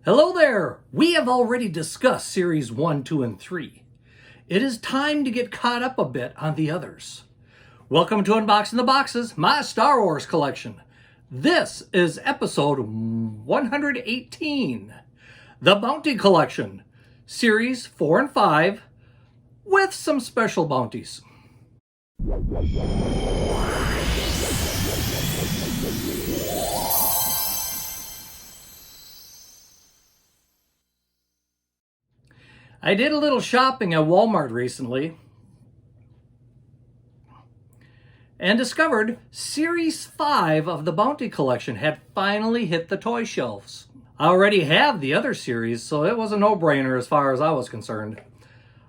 Hello there! We have already discussed Series 1, 2, and 3. It is time to get caught up a bit on the others. Welcome to Unboxing the Boxes, my Star Wars collection. This is episode 118, the Bounty Collection, Series 4 and 5, with some special bounties. I did a little shopping at Walmart recently and discovered Series 5 of the Bounty Collection had finally hit the toy shelves. I already have the other series, so it was a no-brainer as far as I was concerned.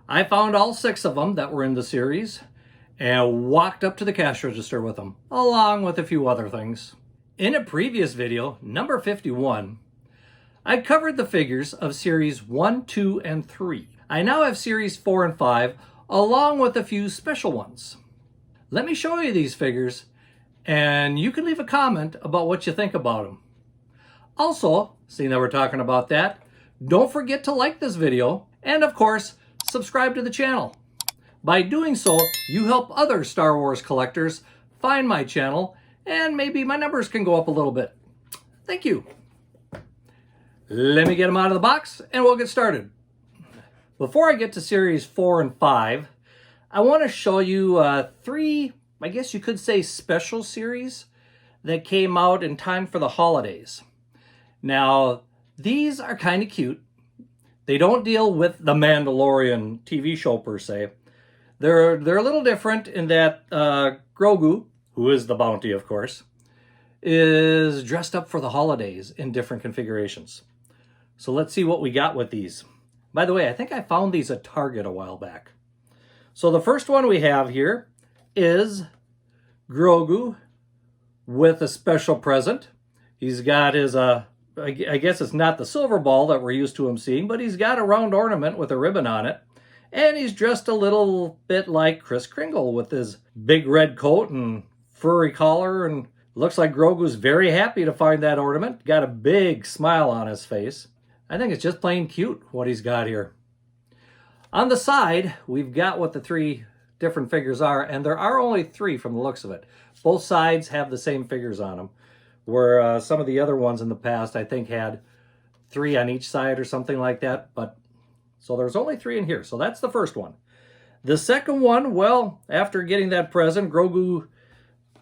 I found all 6 of them that were in the series and walked up to the cash register with them, along with a few other things. In a previous video, number 51, I covered the figures of Series 1, 2, and 3. I now have Series 4 and 5, along with a few special ones. Let me show you these figures, and you can leave a comment about what you think about them. Also, seeing that we're talking about that, don't forget to like this video, and of course, subscribe to the channel. By doing so, you help other Star Wars collectors find my channel, and maybe my numbers can go up a little bit. Thank you. Let me get them out of the box and we'll get started. Before I get to Series 4 and 5, I want to show you 3, I guess you could say, special series that came out in time for the holidays. Now, these are kind of cute. They don't deal with the Mandalorian TV show per se. They're a little different in that Grogu, who is the bounty of course, is dressed up for the holidays in different configurations. So let's see what we got with these. By the way, I think I found these at Target a while back. So the first one we have here is Grogu with a special present. He's got his, I guess it's not the silver ball that we're used to him seeing, but he's got a round ornament with a ribbon on it. And he's dressed a little bit like Kris Kringle with his big red coat and furry collar, and looks like Grogu's very happy to find that ornament. Got a big smile on his face. I think it's just plain cute what he's got here. On the side, we've got what the 3 different figures are, and there are only 3 from the looks of it. Both sides have the same figures on them, where some of the other ones in the past I think had 3 on each side or something like that. But so there's only 3 in here, so that's the first one. The second one, well, after getting that present, Grogu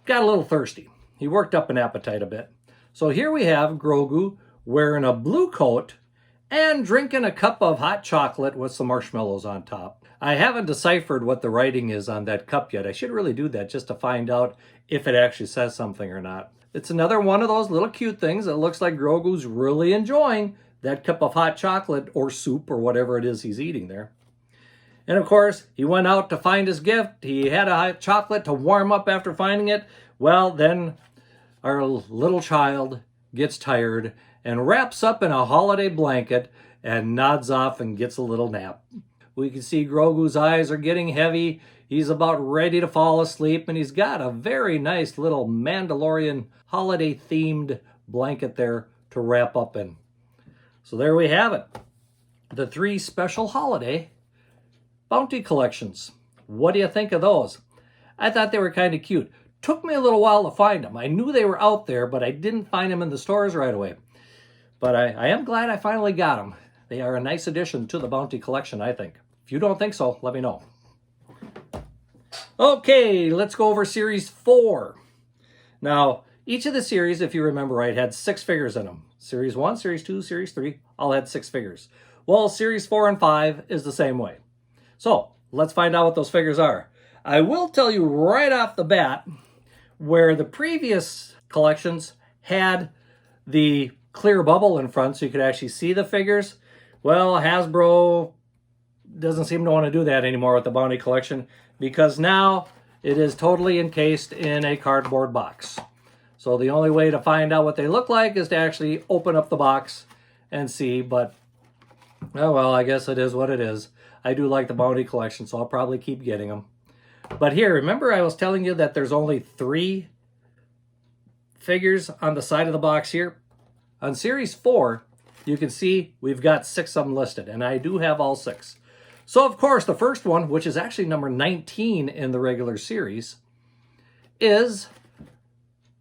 got a little thirsty. He worked up an appetite a bit. So here we have Grogu wearing a blue coat and drinking a cup of hot chocolate with some marshmallows on top. I haven't deciphered what the writing is on that cup yet. I should really do that just to find out if it actually says something or not. It's another one of those little cute things that looks like Grogu's really enjoying that cup of hot chocolate or soup or whatever it is he's eating there. And of course, he went out to find his gift. He had a hot chocolate to warm up after finding it. Well, then our little child gets tired and wraps up in a holiday blanket and nods off and gets a little nap. We can see Grogu's eyes are getting heavy. He's about ready to fall asleep, and he's got a very nice little Mandalorian holiday-themed blanket there to wrap up in. So there we have it. The 3 special holiday bounty collections. What do you think of those? I thought they were kind of cute. Took me a little while to find them. I knew they were out there, but I didn't find them in the stores right away. But I am glad I finally got them. They are a nice addition to the Bounty Collection, I think. If you don't think so, let me know. Okay, let's go over Series 4. Now, each of the series, if you remember right, had 6 figures in them. Series 1, Series 2, Series 3, all had 6 figures. Well, Series 4 and 5 is the same way. So, let's find out what those figures are. I will tell you right off the bat, where the previous collections had the clear bubble in front so you could actually see the figures. Well, Hasbro doesn't seem to want to do that anymore with the Bounty Collection, because now it is totally encased in a cardboard box. So the only way to find out what they look like is to actually open up the box and see, but oh well, I guess it is what it is. I do like the Bounty Collection, so I'll probably keep getting them. But here, remember I was telling you that there's only 3 figures on the side of the box here? On Series 4, you can see we've got 6 of them listed, and I do have all 6. So, of course, the first one, which is actually number 19 in the regular series, is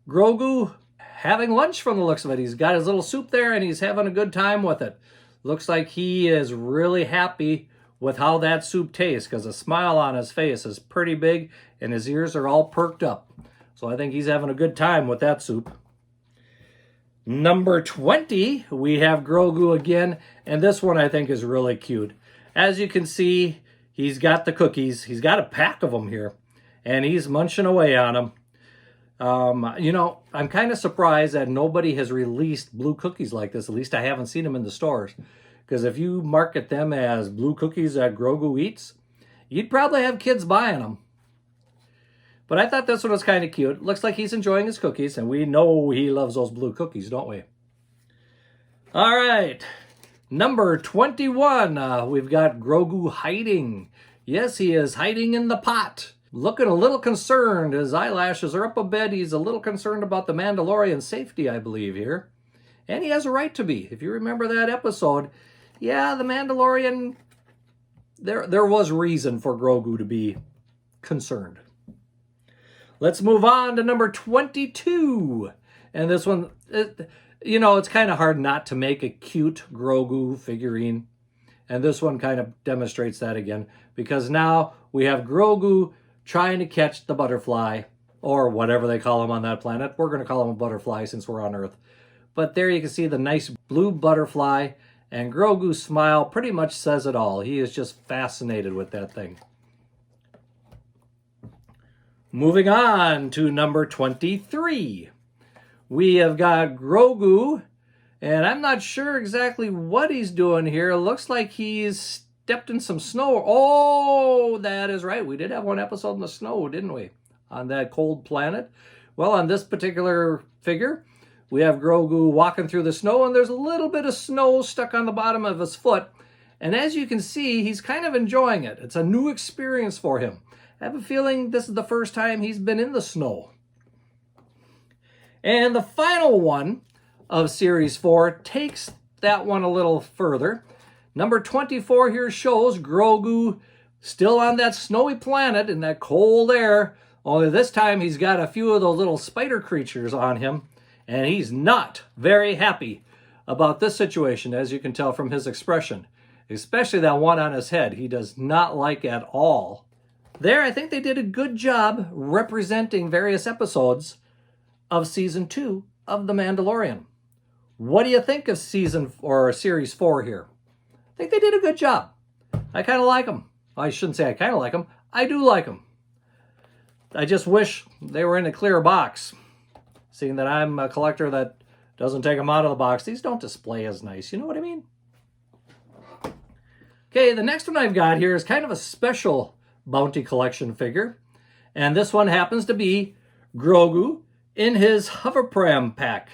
Grogu having lunch from the looks of it. He's got his little soup there, and he's having a good time with it. Looks like he is really happy with how that soup tastes, because the smile on his face is pretty big, and his ears are all perked up. So I think he's having a good time with that soup. Number 20, we have Grogu again, and this one I think is really cute. As you can see, he's got the cookies. He's got a pack of them here, and he's munching away on them. You know, I'm kind of surprised that nobody has released blue cookies like this. At least I haven't seen them in the stores. Because if you market them as blue cookies that Grogu eats, you'd probably have kids buying them. But I thought this one was kind of cute. Looks like he's enjoying his cookies, and we know he loves those blue cookies, don't we? All right. Number 21, we've got Grogu hiding. Yes, he is hiding in the pot. Looking a little concerned. His eyelashes are up a bit. He's a little concerned about the Mandalorian safety, I believe, here. And he has a right to be. If you remember that episode, yeah, the Mandalorian, there was reason for Grogu to be concerned. Let's move on to number 22. And this one, you know, it's kind of hard not to make a cute Grogu figurine. And this one kind of demonstrates that again. Because now we have Grogu trying to catch the butterfly. Or whatever they call him on that planet. We're going to call him a butterfly since we're on Earth. But there you can see the nice blue butterfly. And Grogu's smile pretty much says it all. He is just fascinated with that thing. Moving on to number 23. We have got Grogu, and I'm not sure exactly what he's doing here. It looks like he's stepped in some snow. Oh, that is right. We did have one episode in the snow, didn't we? On that cold planet. Well, on this particular figure, we have Grogu walking through the snow, and there's a little bit of snow stuck on the bottom of his foot. And as you can see, he's kind of enjoying it. It's a new experience for him. I have a feeling this is the first time he's been in the snow. And the final one of Series 4 takes that one a little further. Number 24 here shows Grogu still on that snowy planet in that cold air. Only this time he's got a few of those little spider creatures on him. And he's not very happy about this situation, as you can tell from his expression. Especially that one on his head. He does not like at all. There, I think they did a good job representing various episodes of Season 2 of The Mandalorian. What do you think of Series 4 here? I think they did a good job. I kind of like them. I shouldn't say I kind of like them. I do like them. I just wish they were in a clear box. Seeing that I'm a collector that doesn't take them out of the box, these don't display as nice. You know what I mean? Okay, the next one I've got here is kind of a special Bounty collection figure. And this one happens to be Grogu in his hoverpram pack.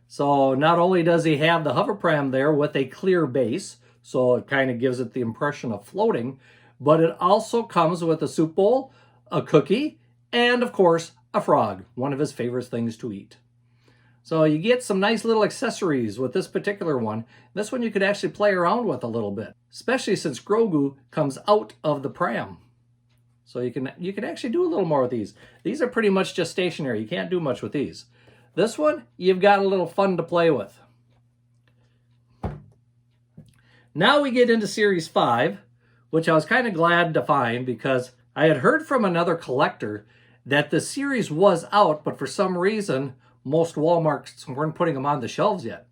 So not only does he have the hoverpram there with a clear base, so it kind of gives it the impression of floating, but it also comes with a soup bowl, a cookie, and of course, a frog, one of his favorite things to eat. So you get some nice little accessories with this particular one. This one you could actually play around with a little bit, especially since Grogu comes out of the pram. So you can actually do a little more with these. These are pretty much just stationary. You can't do much with these. This one, you've got a little fun to play with. Now we get into Series 5, which I was kind of glad to find because I had heard from another collector that the series was out, but for some reason, most Walmarts weren't putting them on the shelves yet.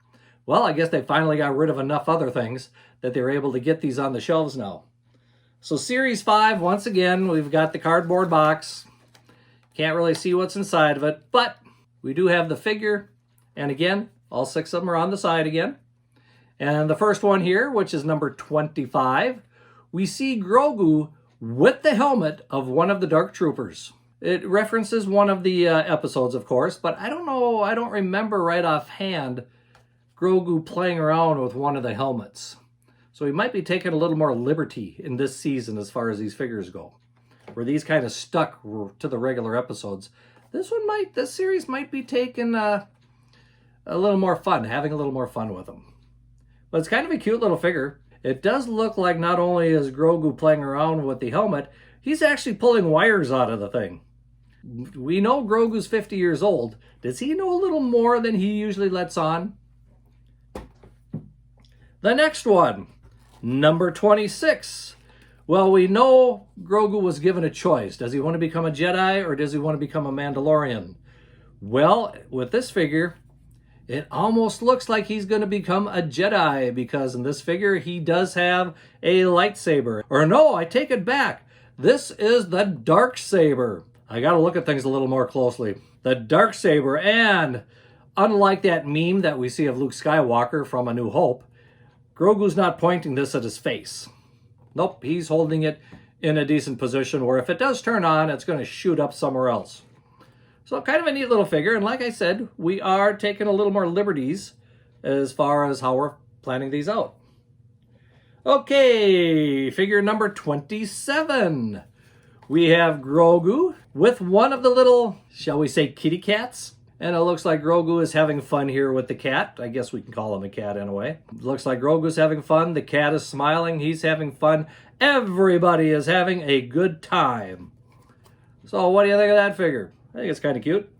Well, I guess they finally got rid of enough other things that they were able to get these on the shelves now. So Series 5, once again, we've got the cardboard box. Can't really see what's inside of it, but we do have the figure. And again, all 6 of them are on the side again. And the first one here, which is number 25, we see Grogu with the helmet of one of the Dark Troopers. It references one of the episodes, of course, but I don't know, I don't remember right offhand Grogu playing around with one of the helmets. So he might be taking a little more liberty in this season as far as these figures go. Where these kind of stuck to the regular episodes. This series might be taking a little more fun, having a little more fun with them. But it's kind of a cute little figure. It does look like not only is Grogu playing around with the helmet, he's actually pulling wires out of the thing. We know Grogu's 50 years old. Does he know a little more than he usually lets on? The next one, number 26. Well, we know Grogu was given a choice. Does he want to become a Jedi or does he want to become a Mandalorian? Well, with this figure, it almost looks like he's going to become a Jedi because in this figure, he does have a lightsaber. Or no, I take it back. This is the dark saber. I got to look at things a little more closely. The dark saber, and unlike that meme that we see of Luke Skywalker from A New Hope, Grogu's not pointing this at his face. Nope, he's holding it in a decent position where if it does turn on, it's going to shoot up somewhere else. So kind of a neat little figure, and like I said, we are taking a little more liberties as far as how we're planning these out. Okay, figure number 27. We have Grogu with one of the little, shall we say, kitty cats. And it looks like Grogu is having fun here with the cat. I guess we can call him a cat anyway. It looks like Grogu's having fun. The cat is smiling. He's having fun. Everybody is having a good time. So what do you think of that figure? I think it's kind of cute.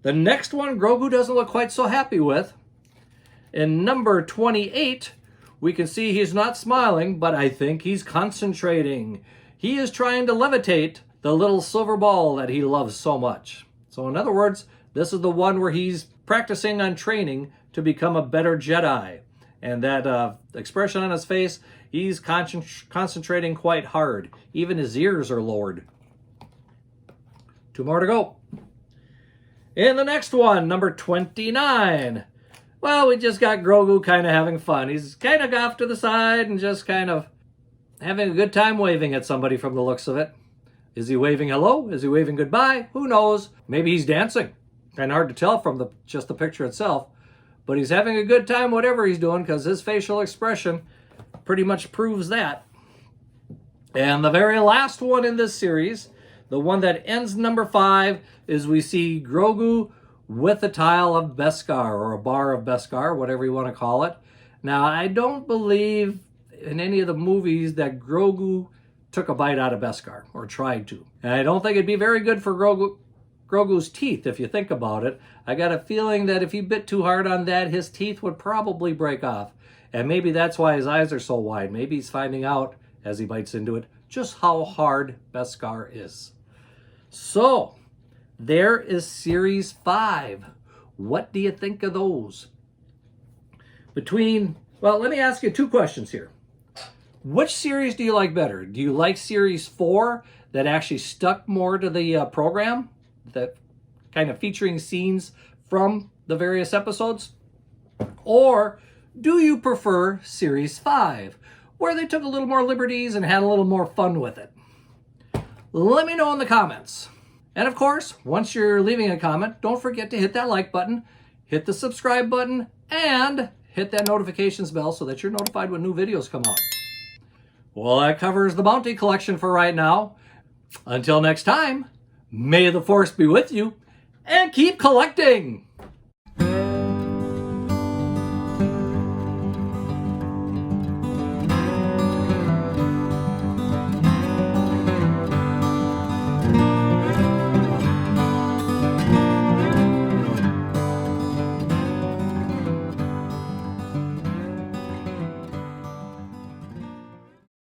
The next one, Grogu doesn't look quite so happy with. In number 28, we can see he's not smiling, but I think he's concentrating. He is trying to levitate the little silver ball that he loves so much. So in other words, this is the one where he's practicing on training to become a better Jedi. And that expression on his face, he's concentrating quite hard. Even his ears are lowered. 2 more to go. In the next one, number 29. Well, we just got Grogu kind of having fun. He's kind of off to the side and just kind of having a good time waving at somebody from the looks of it. Is he waving hello? Is he waving goodbye? Who knows? Maybe he's dancing. Kind of hard to tell from just the picture itself. But he's having a good time whatever he's doing because his facial expression pretty much proves that. And the very last one in this series, the one that ends number 5, is we see Grogu with a tile of Beskar or a bar of Beskar, whatever you want to call it. Now, I don't believe in any of the movies that Grogu took a bite out of Beskar, or tried to. And I don't think it'd be very good for Grogu's teeth, if you think about it. I got a feeling that if he bit too hard on that, his teeth would probably break off. And maybe that's why his eyes are so wide. Maybe he's finding out, as he bites into it, just how hard Beskar is. So, there is Series 5. What do you think of those? Well, let me ask you 2 questions here. Which series do you like better? Do you like Series 4 that actually stuck more to the program, that kind of featuring scenes from the various episodes? Or do you prefer Series 5, where they took a little more liberties and had a little more fun with it? Let me know in the comments. And of course, once you're leaving a comment, don't forget to hit that like button, hit the subscribe button, and hit that notifications bell so that you're notified when new videos come out. Well, that covers the Bounty collection for right now. Until next time, may the Force be with you, and keep collecting!